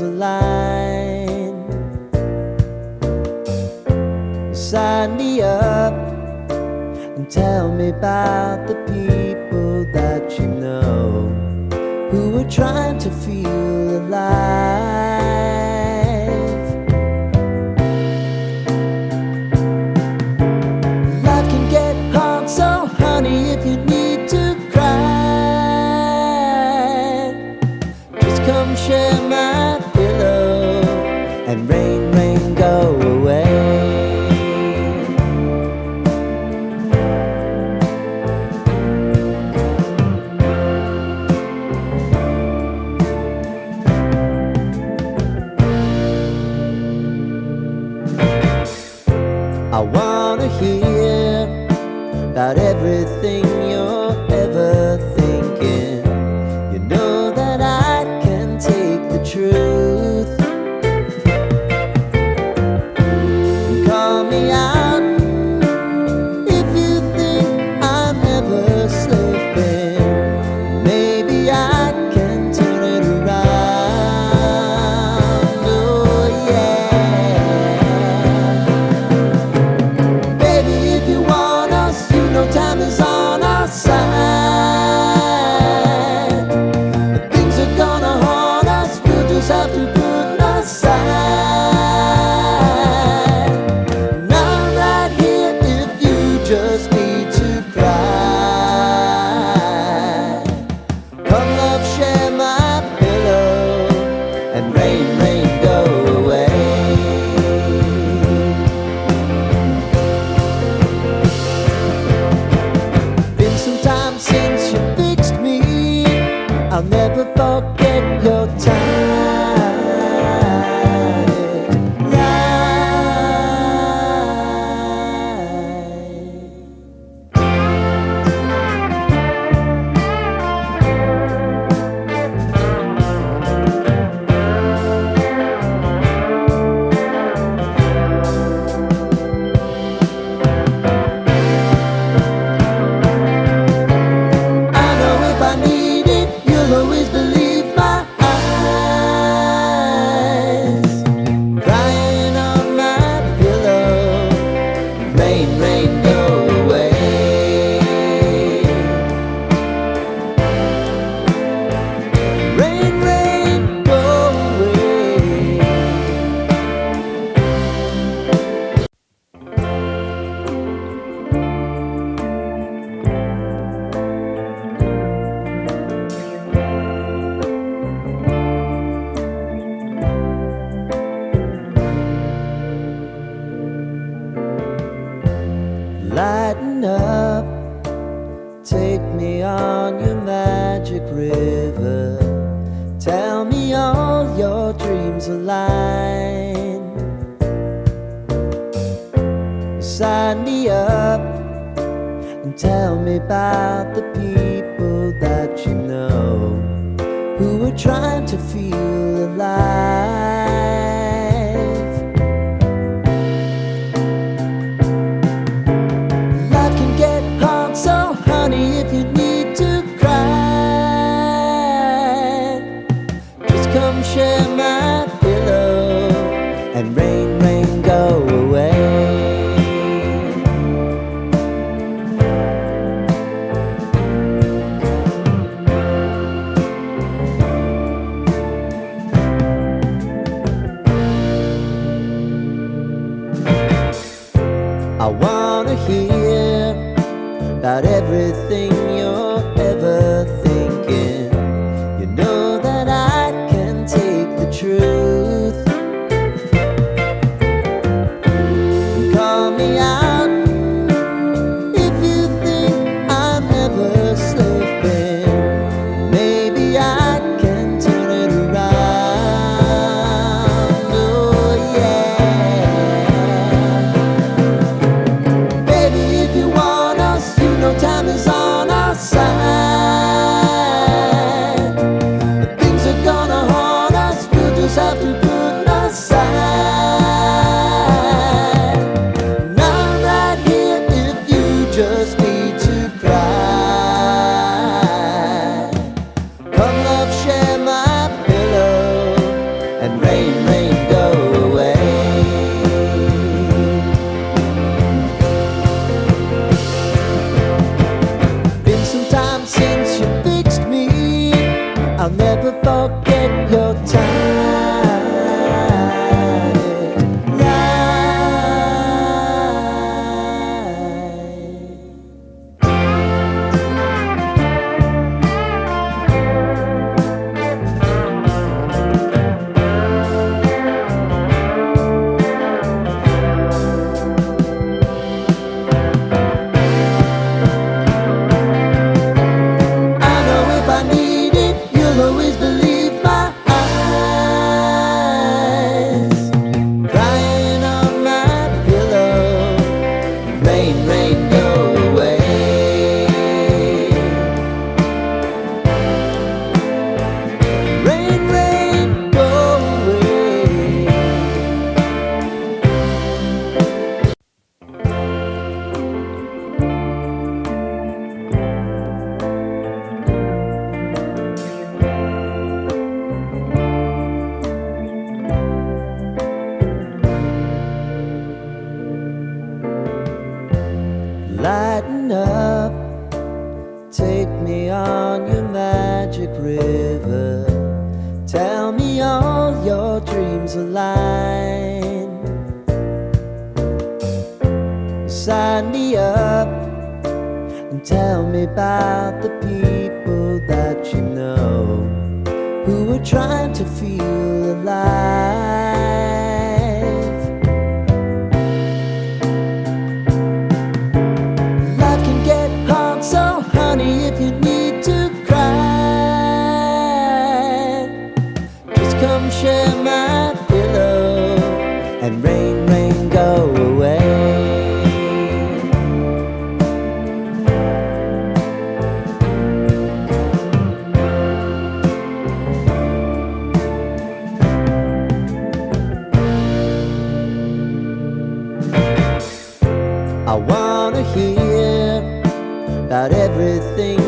dreams align. Sign me up and tell me about the people that you know who are trying to feel alive. Life can get hard, so honey, if you need to cry, just come share my pillow and rain, rain, go away. I wanna hear about everything you're ever thinking. You know that I can take the truth. Call me out if you think I'm ever slipping. Maybe I can turn it around. Oh yeah. Time is on our side. But things are gonna haunt us. We'll just have to put aside. And I'm right here if you just need to cry. Come love, share my pillow and rain, rain, go away. Since you fixed me, I'll never forget your lighten up, take me on your magic river. Tell me all your dreams align. Sign me up and tell me about the people that you know who are trying to feel alive. So honey, if you need to cry, just come share my pillow and rain, rain, go away. I wanna hear about everything you're ever thinking. You know that I can take the truth. Call me out if you think I'm ever slipping. Maybe I can turn it around. Oh yeah. Baby, if you want us, you know time is on our Lighten up, take me on your magic river. Tell me all your dreams align. Sign me up and tell me about the people that you know who are trying to feel alive. Life can get hard, so honey, if you need to cry, just come share my pillow and rain, rain, go away. I wanna hear about everything